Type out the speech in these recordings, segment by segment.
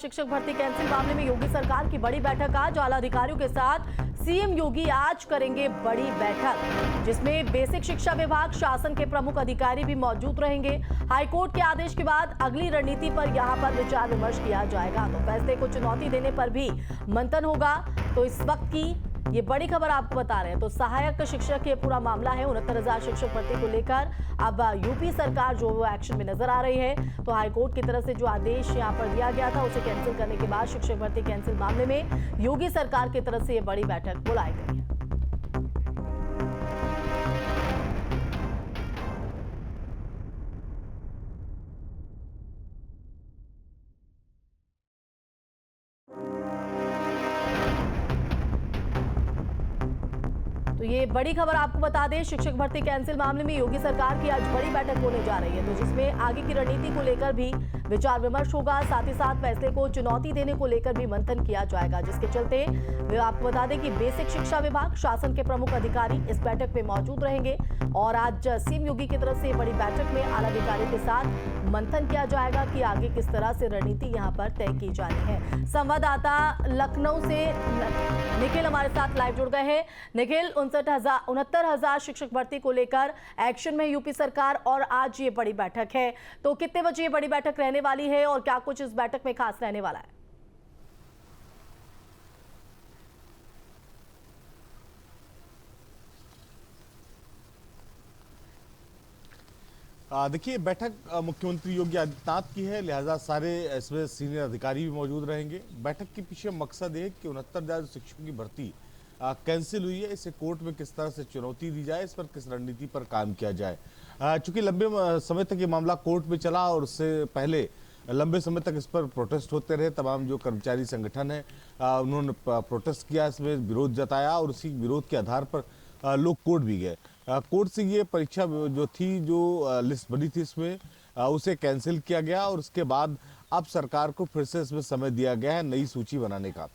शिक्षक भर्ती कैंसिल मामले में योगी सरकार की बड़ी बैठक आज। आला अधिकारियों के साथ सीएम योगी आज करेंगे बड़ी बैठक, जिसमें बेसिक शिक्षा विभाग, शासन के प्रमुख अधिकारी भी मौजूद रहेंगे। हाईकोर्ट के आदेश के बाद अगली रणनीति पर यहां पर विचार विमर्श किया जाएगा। तो फैसले को चुनौती देने पर भी मंथन होगा। तो इस वक्त की ये बड़ी खबर आपको बता रहे हैं। तो सहायक शिक्षक ये पूरा मामला है, 69,000 शिक्षक भर्ती को लेकर अब यूपी सरकार जो वो एक्शन में नजर आ रही है। तो हाईकोर्ट की तरफ से जो आदेश यहां पर दिया गया था उसे कैंसिल करने के बाद शिक्षक भर्ती कैंसिल मामले में योगी सरकार की तरफ से ये बड़ी बैठक बुलाई गई है। तो ये बड़ी खबर आपको बता दें, शिक्षक भर्ती कैंसिल मामले में योगी सरकार की आज बड़ी बैठक होने जा रही है। तो जिसमें आगे की रणनीति को लेकर भी विचार विमर्श होगा, साथ ही साथ फैसले को चुनौती देने को लेकर भी मंथन किया जाएगा। जिसके चलते आपको बता दें कि बेसिक शिक्षा विभाग, शासन के प्रमुख अधिकारी इस बैठक में मौजूद रहेंगे। और आज सीएम योगी की तरफ से बड़ी बैठक में आला अधिकारियों के साथ मंथन किया जाएगा कि आगे किस तरह से रणनीति यहाँ पर तय की जानी है। संवाददाता लखनऊ से निखिल हमारे साथ लाइव जुड़ गए हैं। निखिल, 69,000 शिक्षक भर्ती को लेकर एक्शन में यूपी सरकार और आज ये बड़ी बैठक है, तो कितने बजे ये बड़ी बैठक रहने वाली है और क्या कुछ इस बैठक में खास रहने वाला है? देखिए, बैठक मुख्यमंत्री योगी आदित्यनाथ की है, लिहाजा सारे इसमें सीनियर अधिकारी भी मौजूद रहेंगे। बैठक के पीछे मकसद है कि 69,000 शिक्षकों की भर्ती कैंसिल हुई है, इसे कोर्ट में किस तरह से चुनौती दी जाए, इस पर किस रणनीति पर काम किया जाए। चूंकि लंबे समय तक ये मामला कोर्ट में चला और उससे पहले लंबे समय तक इस पर प्रोटेस्ट होते रहे। तमाम जो कर्मचारी संगठन है उन्होंने प्रोटेस्ट किया, इसमें विरोध जताया और उसी विरोध के आधार पर लोग कोर्ट भी गए। कोर्ट से ये परीक्षा जो थी, जो लिस्ट बनी थी, इसमें उसे कैंसिल किया गया और उसके बाद अब सरकार को फिर से इसमें समय दिया गया है नई सूची बनाने का।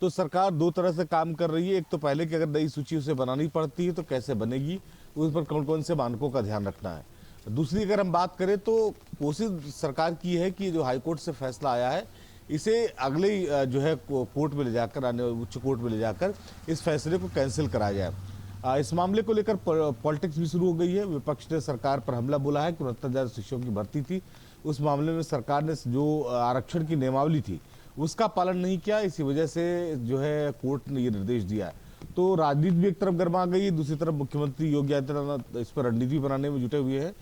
तो सरकार दो तरह से काम कर रही है। एक तो पहले कि अगर नई सूची उसे बनानी पड़ती है तो कैसे बनेगी, उस पर कौन कौन से मानकों का ध्यान रखना है। दूसरी अगर हम बात करें तो कोशिश सरकार की है कि जो हाईकोर्ट से फैसला आया है इसे अगले जो है कोर्ट में ले जाकर, आने उच्च कोर्ट में ले जाकर इस फैसले को कैंसिल कराया जाए। इस मामले को लेकर पॉलिटिक्स भी शुरू हो गई है। विपक्ष ने सरकार पर हमला बोला है कि 69,000 शिक्षकों की भर्ती थी, उस मामले में सरकार ने जो आरक्षण की नियमावली थी उसका पालन नहीं किया, इसी वजह से जो है कोर्ट ने ये निर्देश दिया। तो राजनीति भी एक तरफ गर्मा गई है, दूसरी तरफ मुख्यमंत्री योगी आदित्यनाथ इस पर रणनीति बनाने में जुटे हुए हैं।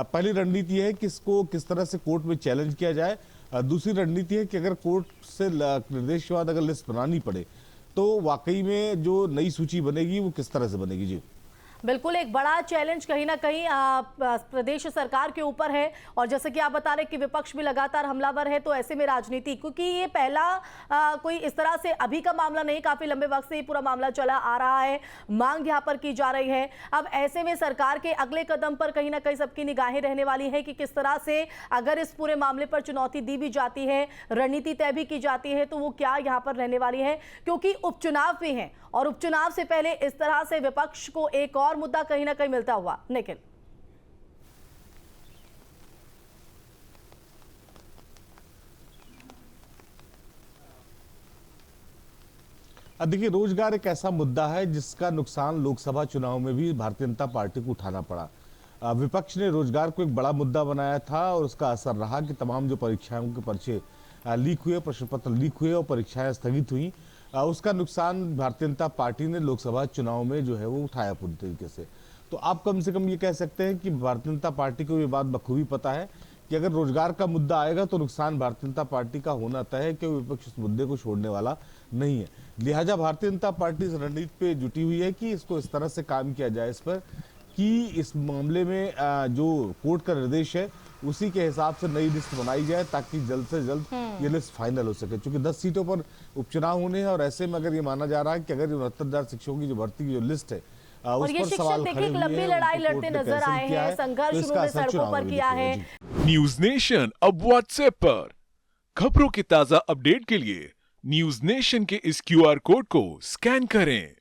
पहली रणनीति है कि इसको किस तरह से कोर्ट में चैलेंज किया जाए। दूसरी रणनीति है कि अगर कोर्ट से निर्देश के बाद अगर लिस्ट बनानी पड़े तो वाकई में जो नई सूची बनेगी वो किस तरह से बनेगी। जी बिल्कुल, एक बड़ा चैलेंज कहीं ना कहीं प्रदेश सरकार के ऊपर है। और जैसे कि आप बता रहे कि विपक्ष भी लगातार हमलावर है, तो ऐसे में राजनीति, क्योंकि ये पहला कोई इस तरह से अभी का मामला नहीं, काफी लंबे वक्त से ये पूरा मामला चला आ रहा है, मांग यहाँ पर की जा रही है। अब ऐसे में सरकार के अगले कदम पर कहीं ना कहीं सबकी निगाहें रहने वाली है कि किस तरह से अगर इस पूरे मामले पर चुनौती दी भी जाती है, रणनीति तय भी की जाती है, तो वो क्या यहाँ पर रहने वाली है। क्योंकि उपचुनाव भी है और उपचुनाव से पहले इस तरह से विपक्ष को एक और मुद्दा कहीं ना कहीं मिलता हुआ। निखिल, देखिए, रोजगार एक ऐसा मुद्दा है जिसका नुकसान लोकसभा चुनाव में भी भारतीय जनता पार्टी को उठाना पड़ा। विपक्ष ने रोजगार को एक बड़ा मुद्दा बनाया था और उसका असर रहा कि तमाम जो परीक्षाओं के पर्चे लीक हुए, प्रश्न पत्र लीक हुए और परीक्षाएं स्थगित हुई, उसका नुकसान भारतीय जनता पार्टी ने लोकसभा चुनाव में जो है वो उठाया पूरी तरीके से। तो आप कम से कम ये कह सकते हैं कि भारतीय जनता पार्टी को ये बात बखूबी पता है कि अगर रोजगार का मुद्दा आएगा तो नुकसान भारतीय जनता पार्टी का होना तय है, कि विपक्ष इस मुद्दे को छोड़ने वाला नहीं है। लिहाजा भारतीय जनता पार्टी इस रणनीति पे जुटी हुई है कि इसको इस तरह से काम किया जाए इस पर कि इस मामले में जो कोर्ट का निर्देश है उसी के हिसाब से नई लिस्ट बनाई जाए, ताकि जल्द से जल्द ये लिस्ट फाइनल हो सके। क्योंकि 10 सीटों पर उपचुनाव होने हैं और ऐसे में अगर ये माना जा रहा है कि अगर 69,000 शिक्षकों की जो भर्ती की जो लिस्ट है और ये शिक्षक देखिए एक लंबी लड़ाई लड़ते नजर आए हैं, संघर्ष उन्होंने सड़कों पर किया है। न्यूज नेशन अब व्हाट्सएप पर खबरों के ताजा अपडेट के लिए न्यूज नेशन के इस QR कोड को स्कैन करें।